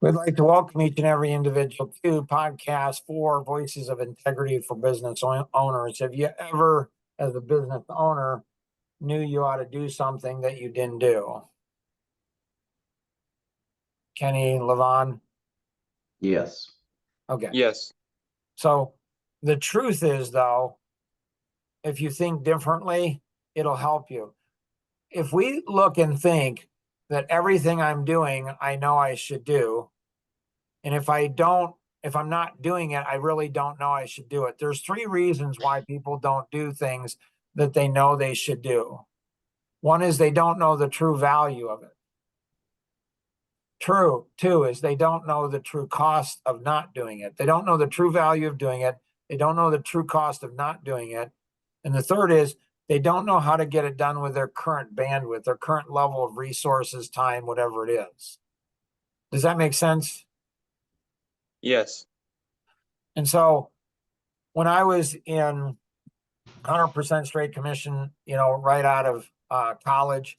We'd like to welcome each and every individual to Podcast 4 Voices of Integrity for Business Owners. Have you ever, as a business owner, knew you ought to do something that you didn't do? Kenny, Levon? Yes. Okay. Yes. So the truth is, though, if you think differently, it'll help you. If we look and think that everything I'm doing, I know I should do, and if I'm not doing it, I really don't know I should do it. There's 3 reasons why people don't do things that they know they should do. One is they don't know the true value of it. 2 is they don't know the true cost of not doing it. They don't know the true value of doing it. They don't know the true cost of not doing it. And the 3rd is they don't know how to get it done with their current bandwidth, their current level of resources, time, whatever it is. Does that make sense? Yes. And so when I was in 100% straight commission, right out of college,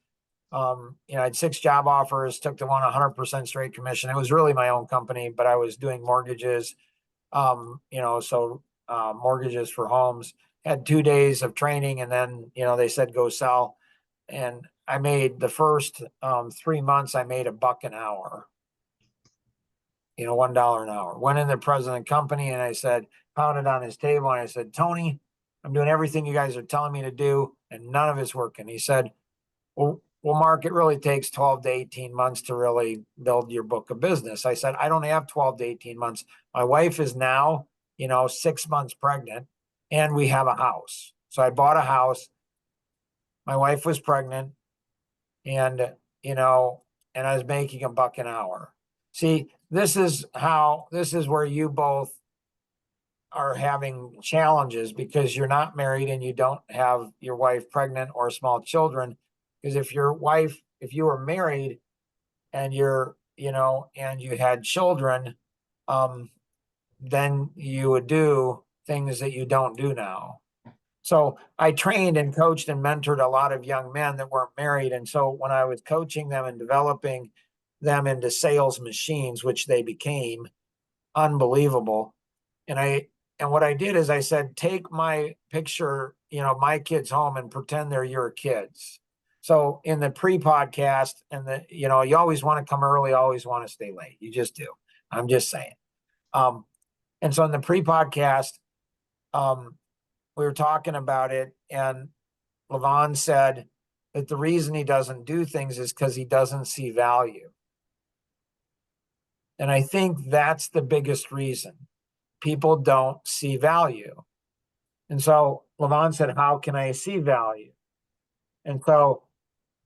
I had 6 job offers, took the one 100% straight commission. It was really my own company, but I was doing mortgages, mortgages for homes. Had 2 days of training, and then, they said, go sell. And I made the first 3 months, I made $1 an hour. $1 an hour. Went in the president company and I said, pounded on his table and I said, Tony, I'm doing everything you guys are telling me to do and none of it's working. He said, well, Mark, it really takes 12 to 18 months to really build your book of business. I said, I don't have 12 to 18 months. My wife is now, 6 months pregnant and we have a house. So I bought a house. My wife was pregnant and I was making $1 an hour. See, this is where you both are having challenges because you're not married and you don't have your wife pregnant or small children. Because if you were married and and you had children, then you would do things that you don't do now. So I trained and coached and mentored a lot of young men that weren't married. And so when I was coaching them and developing them into sales machines, which they became unbelievable. And what I did is I said, take my picture, my kids home and pretend they're your kids. So in the pre-podcast and you always want to come early, always want to stay late. You just do. I'm just saying. And so in the pre-podcast, we were talking about it and Levon said that the reason he doesn't do things is because he doesn't see value. And I think that's the biggest reason. People don't see value. And so Levon said, how can I see value? And so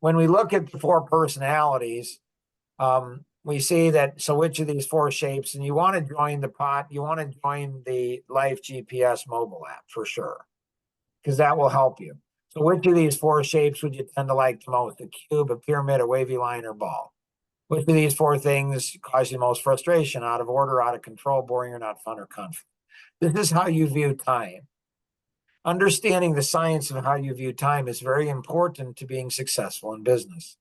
when we look at the 4 personalities, we see that, so which of these 4 shapes, and you want to join the Life GPS mobile app for sure, because that will help you. So which of these 4 shapes would you tend to like the most? A cube, a pyramid, a wavy line, or ball? Which of these 4 things cause you most frustration? Out of order, out of control, boring, or not fun, or conflict? This is how you view time. Understanding the science of how you view time is very important to being successful in business.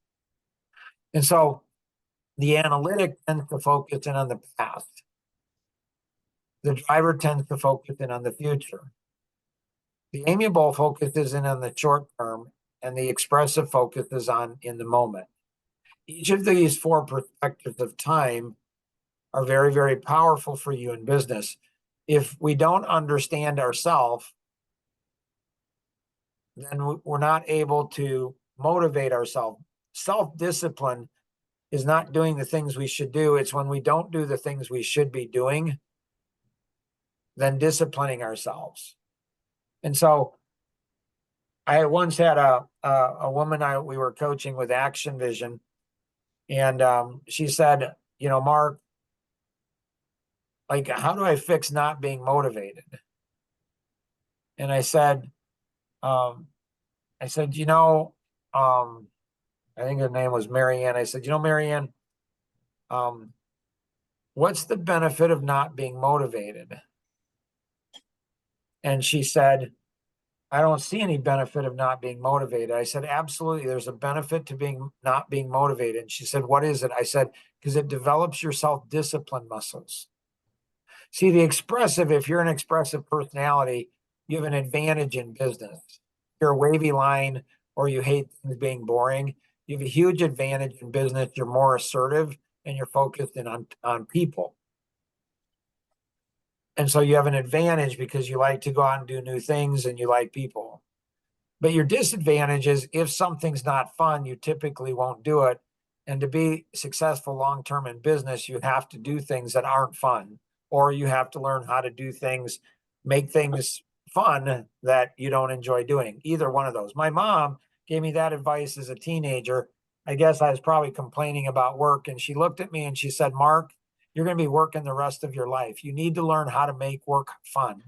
And so the analytic tends to focus in on the past. The driver tends to focus in on the future. The amiable focuses in on the short term, and the expressive focuses on in the moment. Each of these 4 perspectives of time are very, very powerful for you in business. If we don't understand ourselves, then we're not able to motivate ourselves. Self-discipline is not doing the things we should do. It's when we don't do the things we should be doing, then disciplining ourselves. And so I once had a woman we were coaching with Action Vision, and she said, Mark, like, how do I fix not being motivated? And I said, I think her name was Marianne. I said, Marianne, what's the benefit of not being motivated? And she said, I don't see any benefit of not being motivated. I said, absolutely, there's a benefit to not being motivated. And she said, what is it? I said, because it develops your self-discipline muscles. See, the expressive, if you're an expressive personality, you have an advantage in business. If you're a wavy line or you hate things being boring, you have a huge advantage in business. You're more assertive and you're focused in on people. And so you have an advantage because you like to go out and do new things and you like people. But your disadvantage is if something's not fun, you typically won't do it. And to be successful long-term in business, you have to do things that aren't fun, or you have to learn how to do things, make things fun that you don't enjoy doing. Either one of those. My mom gave me that advice as a teenager. I guess I was probably complaining about work, and she looked at me and she said, Mark, you're going to be working the rest of your life. You need to learn how to make work fun.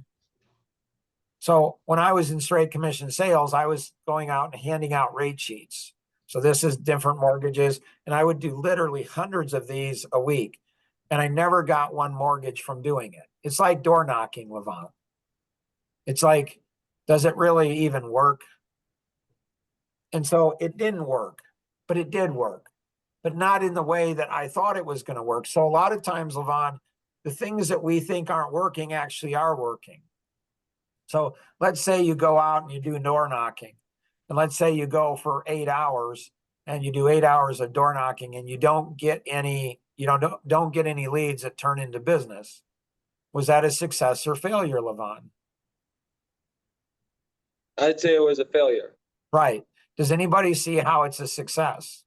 So when I was in straight commission sales, I was going out and handing out rate sheets. So this is different mortgages. And I would do literally hundreds of these a week. And I never got one mortgage from doing it. It's like door knocking, Levon. It's like, does it really even work? And so it didn't work, but it did work, but not in the way that I thought it was going to work. So a lot of times, Levon, the things that we think aren't working actually are working. So let's say you go out and you do door knocking, and let's say you go for 8 hours and you do 8 hours of door knocking and you don't get any, don't get any leads that turn into business. Was that a success or failure, Levon? I'd say it was a failure. Right. Does anybody see how it's a success?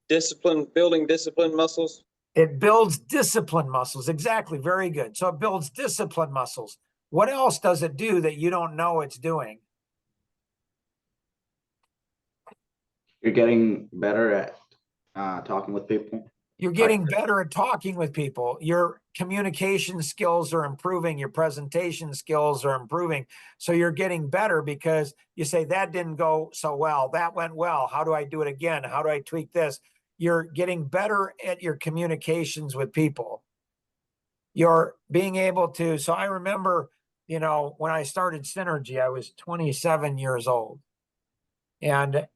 Building discipline muscles. It builds discipline muscles. Exactly. Very good. So it builds discipline muscles. What else does it do that you don't know it's doing? You're getting better at talking with people. You're getting better at talking with people. Your communication skills are improving. Your presentation skills are improving. So you're getting better because you say, that didn't go so well. That went well. How do I do it again? How do I tweak this? You're getting better at your communications with people. You're being able to, so I remember, when I started Synergy, I was 27 years old. And,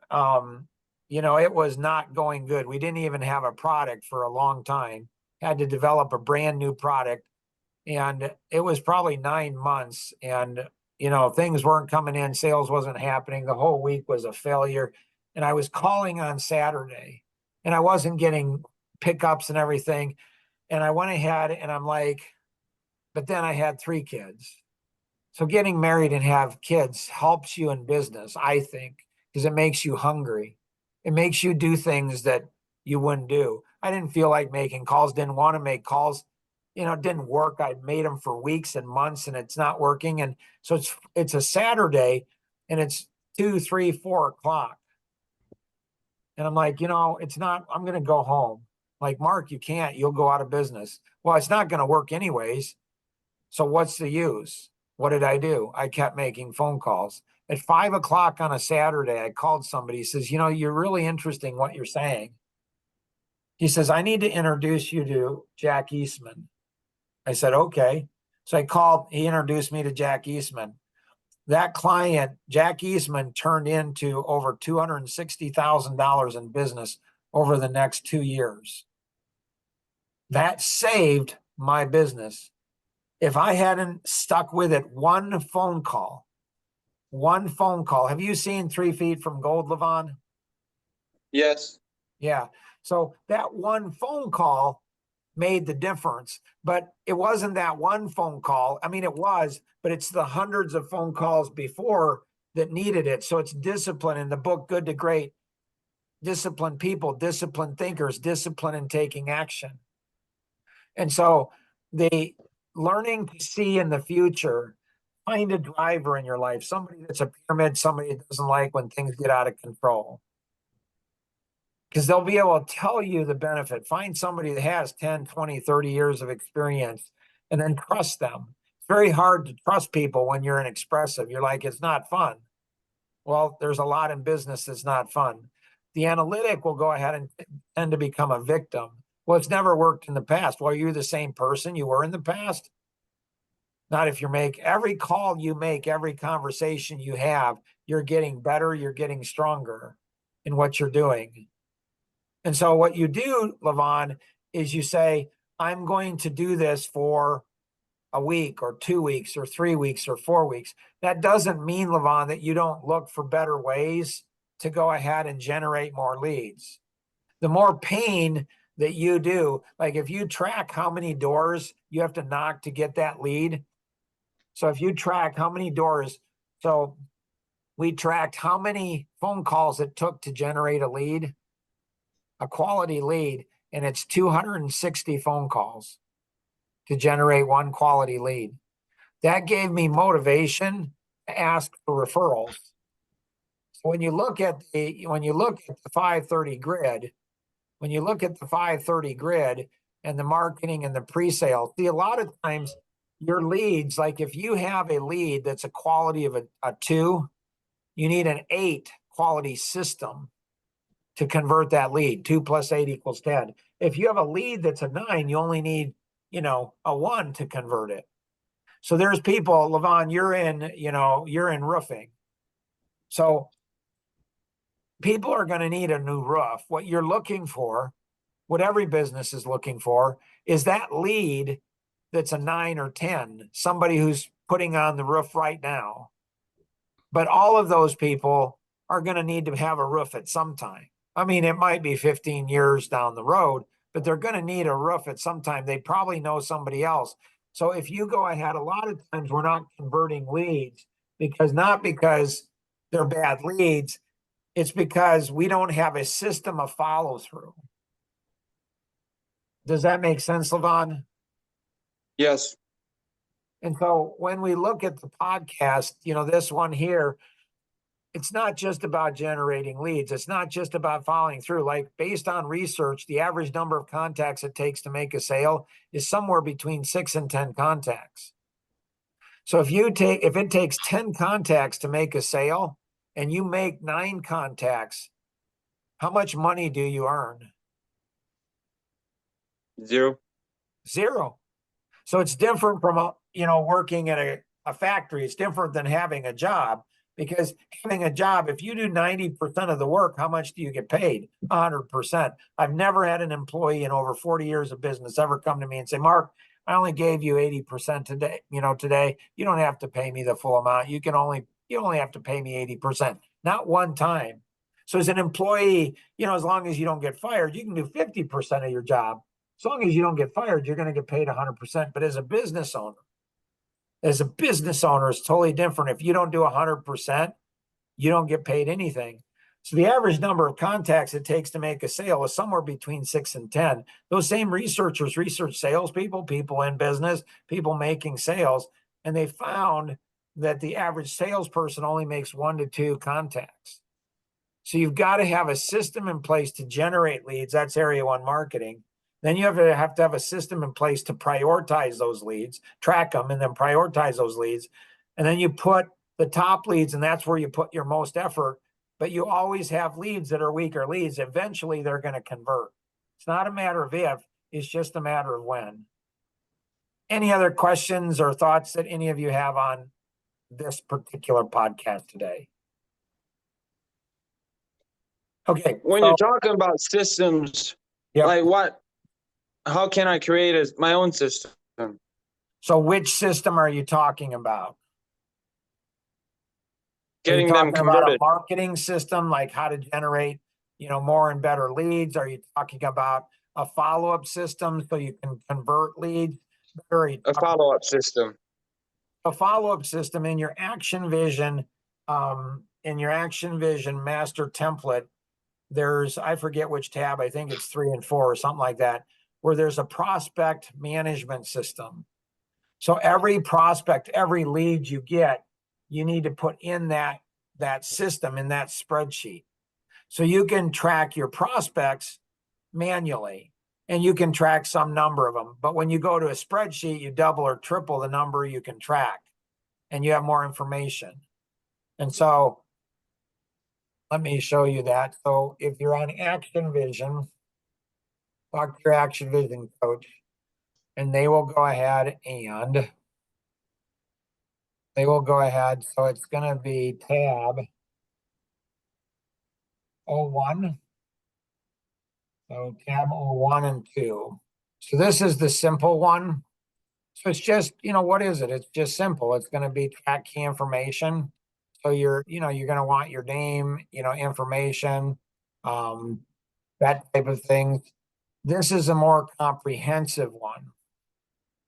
it was not going good. We didn't even have a product for a long time. Had to develop a brand new product. And it was probably 9 months. And, things weren't coming in. Sales wasn't happening. The whole week was a failure. And I was calling on Saturday. And I wasn't getting pickups and everything. And I went ahead and I'm like, but then I had 3 kids. So getting married and have kids helps you in business, I think, because it makes you hungry. It makes you do things that you wouldn't do. I didn't feel like making calls, didn't want to make calls. It didn't work. I made them for weeks and months and it's not working. And so it's a Saturday and it's 2, 3, 4 o'clock. And I'm like, it's not, I'm going to go home. Like, Mark, you can't, you'll go out of business. Well, it's not going to work anyways. So what's the use? What did I do? I kept making phone calls. At 5 o'clock on a Saturday, I called somebody. He says, you're really interesting what you're saying. He says, I need to introduce you to Jack Eastman. I said, okay. So I called, he introduced me to Jack Eastman. That client, Jack Eastman, turned into over $260,000 in business over the next 2 years. That saved my business. If I hadn't stuck with it, one phone call. Have you seen 3 Feet from Gold, Levon? Yes. Yeah. So that one phone call made the difference, but it wasn't that one phone call. I mean, it was, but it's the hundreds of phone calls before that needed it. So it's discipline in the book, Good to Great. Disciplined people, disciplined thinkers, discipline in taking action. And so the learning to see in the future, find a driver in your life, somebody that's a pyramid, somebody that doesn't like when things get out of control. Because they'll be able to tell you the benefit. Find somebody that has 10, 20, 30 years of experience and then trust them. It's very hard to trust people when you're an expressive. You're like, it's not fun. Well, there's a lot in business that's not fun. The analytic will go ahead and tend to become a victim. Well, it's never worked in the past. Well, you're the same person you were in the past. Not if you make every call you make, every conversation you have, you're getting better, you're getting stronger in what you're doing. And so what you do, Levon, is you say, I'm going to do this for a week or 2 weeks or 3 weeks or 4 weeks. That doesn't mean, Levon, that you don't look for better ways to go ahead and generate more leads. The more pain that you do, like if you track how many doors you have to knock to get that lead. So if you track how many doors, so we tracked how many phone calls it took to generate a lead, a quality lead, and it's 260 phone calls to generate one quality lead. That gave me motivation to ask for referrals. So when you look at the 530 grid, when you look at the 530 grid and the marketing and the pre-sale, see, a lot of times your leads, like if you have a lead that's a quality of a 2, you need an 8 quality system to convert that lead. 2 + 8 = 10. If you have a lead that's a 9, you only need, a 1 to convert it. So there's people, Levon, you're in roofing. So people are going to need a new roof. What you're looking for, what every business is looking for, is that lead that's a 9 or 10, somebody who's putting on the roof right now. But all of those people are going to need to have a roof at some time. I mean, it might be 15 years down the road, but they're going to need a roof at some time. They probably know somebody else. So if you go ahead, a lot of times we're not converting leads not because they're bad leads. It's because we don't have a system of follow through. Does that make sense, Levon? Yes. And so when we look at the podcast, this one here, it's not just about generating leads. It's not just about following through. Like based on research, the average number of contacts it takes to make a sale is somewhere between 6 and 10 contacts. So if it takes 10 contacts to make a sale and you make 9 contacts, how much money do you earn? 0. 0. So it's different from working at a factory. It's different than having a job, because having a job, if you do 90% of the work, how much do you get paid? 100%. I've never had an employee in over 40 years of business ever come to me and say, Mark, I only gave you 80% today. Today you don't have to pay me the full amount. You only have to pay me 80%, not one time. So as an employee, as long as you don't get fired, you can do 50% of your job. As long as you don't get fired, you're going to get paid 100%. But as a business owner, it's totally different. If you don't do 100%, you don't get paid anything. So the average number of contacts it takes to make a sale is somewhere between 6 and 10. Those same researchers research salespeople, people in business, people making sales, and they found that the average salesperson only makes 1 to 2 contacts. So you've got to have a system in place to generate leads. That's area 1 marketing. Then you have to have a system in place to prioritize those leads, track them, and then prioritize those leads. And then you put the top leads, and that's where you put your most effort. But you always have leads that are weaker leads. Eventually, they're going to convert. It's not a matter of if, it's just a matter of when. Any other questions or thoughts that any of you have on this particular podcast today? Okay. When you're talking about systems, Yep. like how can I create my own system? So which system are you talking about? Getting Are you them talking about a converted. marketing system, like how to generate, more and better leads? Are you talking about a follow-up system so you can convert leads? Or are you A talking follow-up system. a follow-up system in your Action Vision, master template? I forget which tab, I think it's 3 and 4 or something like that, where there's a prospect management system. So every prospect, every lead you get, you need to put in that system, in that spreadsheet. So you can track your prospects manually, and you can track some number of them. But when you go to a spreadsheet, you double or triple the number you can track, and you have more information. And so let me show you that. So if you're on Action Vision, talk to your Action Vision coach, and they will go ahead and so it's going to be tab 01. So tab 01 and 2. So this is the simple one. So it's just, what is it? It's just simple. It's going to be track key information. So you're going to want your name, information, that type of thing. This is a more comprehensive one.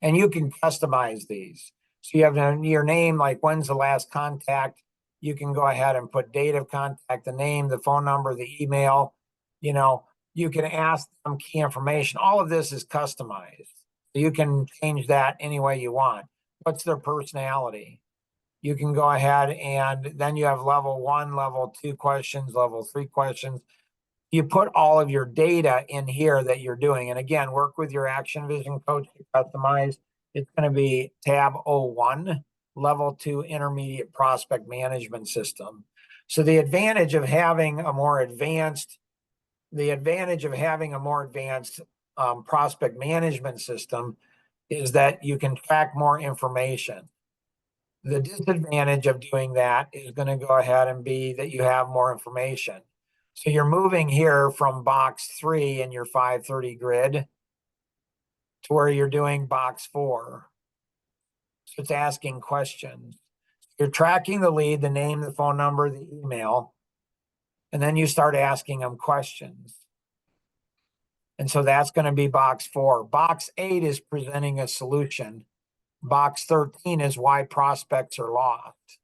And you can customize these. So you have your name, like when's the last contact. You can go ahead and put date of contact, the name, the phone number, the email. You can ask them key information. All of this is customized. So you can change that any way you want. What's their personality? You can go ahead and then you have level 1, level 2 questions, level 3 questions. You put all of your data in here that you're doing. And again, work with your Action Vision coach to customize. It's going to be tab 01, level 2 intermediate prospect management system. So the advantage of having a more advanced prospect management system is that you can track more information. The disadvantage of doing that is going to go ahead and be that you have more information. So you're moving here from box 3 in your 530 grid to where you're doing box 4. So it's asking questions. You're tracking the lead, the name, the phone number, the email, and then you start asking them questions. And so that's going to be box 4. Box 8 is presenting a solution. Box 13 is why prospects are lost.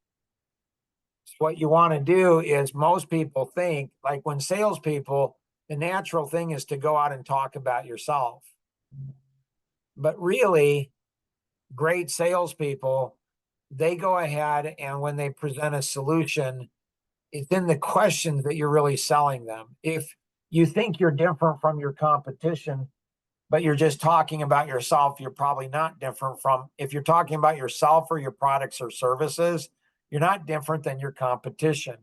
So what you want to do is, most people think, like when salespeople, the natural thing is to go out and talk about yourself. But really, great salespeople, they go ahead and when they present a solution, it's in the questions that you're really selling them. If you think you're different from your competition, but you're just talking about yourself, you're probably not different from, if you're talking about yourself or your products or services, you're not different than your competition.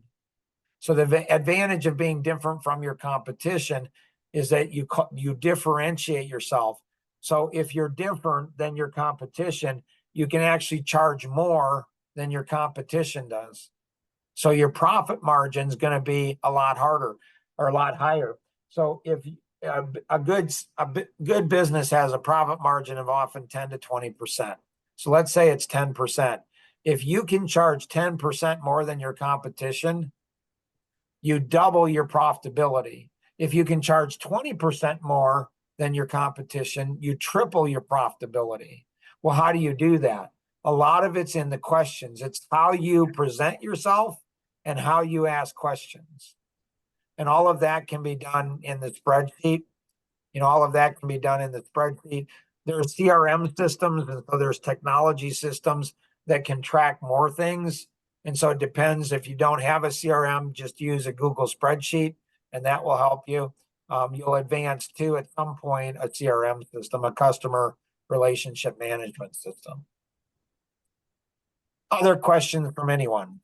So the advantage of being different from your competition is that you differentiate yourself. So if you're different than your competition, you can actually charge more than your competition does. So your profit margin is going to be a lot harder or a lot higher. So if a good business has a profit margin of often 10 to 20%. So let's say it's 10%. If you can charge 10% more than your competition, you double your profitability. If you can charge 20% more than your competition, you triple your profitability. Well, how do you do that? A lot of it's in the questions. It's how you present yourself and how you ask questions. And all of that can be done in the spreadsheet. All of that can be done in the spreadsheet. There are CRM systems, and so there's technology systems that can track more things. And so it depends. If you don't have a CRM, just use a Google spreadsheet, and that will help you. You'll advance to, at some point, a CRM system, a customer relationship management system. Other questions from anyone?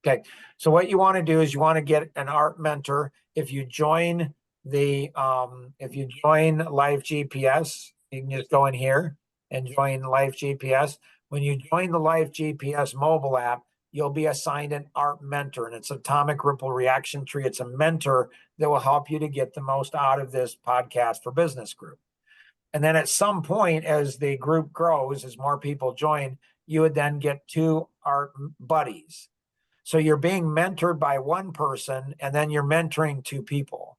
Okay, so what you want to do is you want to get an ART mentor. If you join Live GPS, you can just go in here and join Live GPS. When you join the Live GPS mobile app, you'll be assigned an ART mentor, and it's Atomic Ripple Reaction Tree. It's a mentor that will help you to get the most out of this podcast for business group. And then at some point, as the group grows, as more people join, you would then get 2 ART buddies. So you're being mentored by one person, and then you're mentoring 2 people.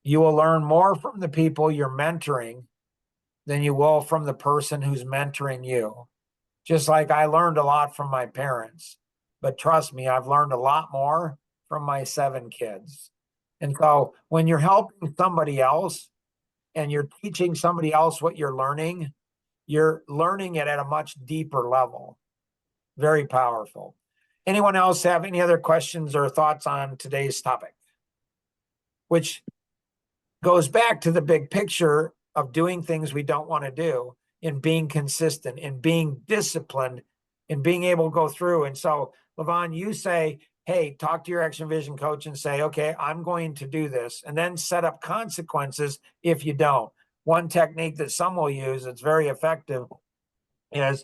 You will learn more from the people you're mentoring than you will from the person who's mentoring you. Just like I learned a lot from my parents, but trust me, I've learned a lot more from my 7 kids. And so when you're helping somebody else and you're teaching somebody else what you're learning it at a much deeper level. Very powerful. Anyone else have any other questions or thoughts on today's topic? Which goes back to the big picture of doing things we don't want to do, in being consistent, in being disciplined, in being able to go through. And so, Levon, you say, hey, talk to your Action Vision coach and say, okay, I'm going to do this, and then set up consequences if you don't. One technique that some will use, it's very effective, is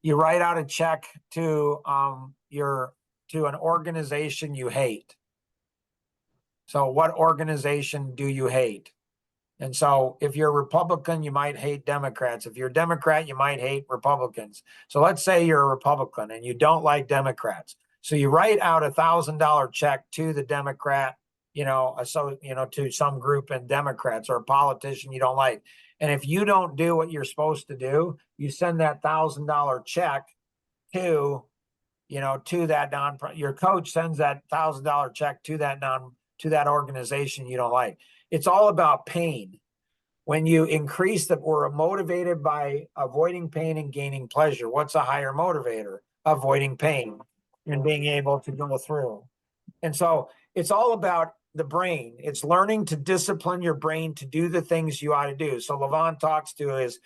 you write out a check to an organization you hate. So what organization do you hate? And so if you're a Republican, you might hate Democrats. If you're a Democrat, you might hate Republicans. So let's say you're a Republican and you don't like Democrats. So you write out $1,000 check to the Democrat, to some group in Democrats or a politician you don't like. And if you don't do what you're supposed to do, you send that $1,000 check to that your coach sends that $1,000 check to that organization you don't like. It's all about pain. When you increase we're motivated by avoiding pain and gaining pleasure. What's a higher motivator? Avoiding pain and being able to go through. And so it's all about the brain. It's learning to discipline your brain to do the things you ought to do. So Levon talks to his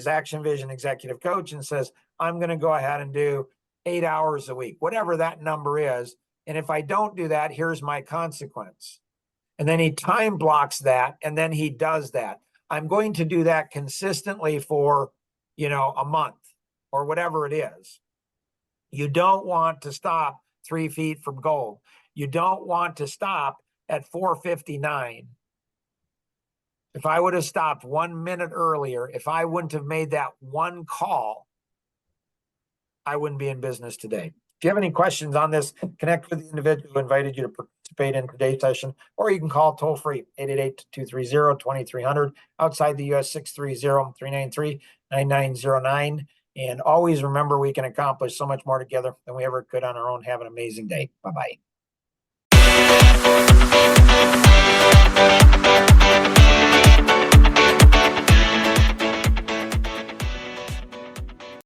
Action Vision executive coach and says, I'm going to go ahead and do 8 hours a week, whatever that number is. And if I don't do that, here's my consequence. And then he time blocks that, and then he does that. I'm going to do that consistently for, a month or whatever it is. You don't want to stop 3 feet from gold. You don't want to stop at 4:59. If I would have stopped 1 minute earlier, if I wouldn't have made that one call, I wouldn't be in business today. If you have any questions on this, connect with the individual who invited you to participate in today's session, or you can call toll free 888-230-2300, outside the US 630-393-9909. And always remember, we can accomplish so much more together than we ever could on our own. Have an amazing day. Bye-bye.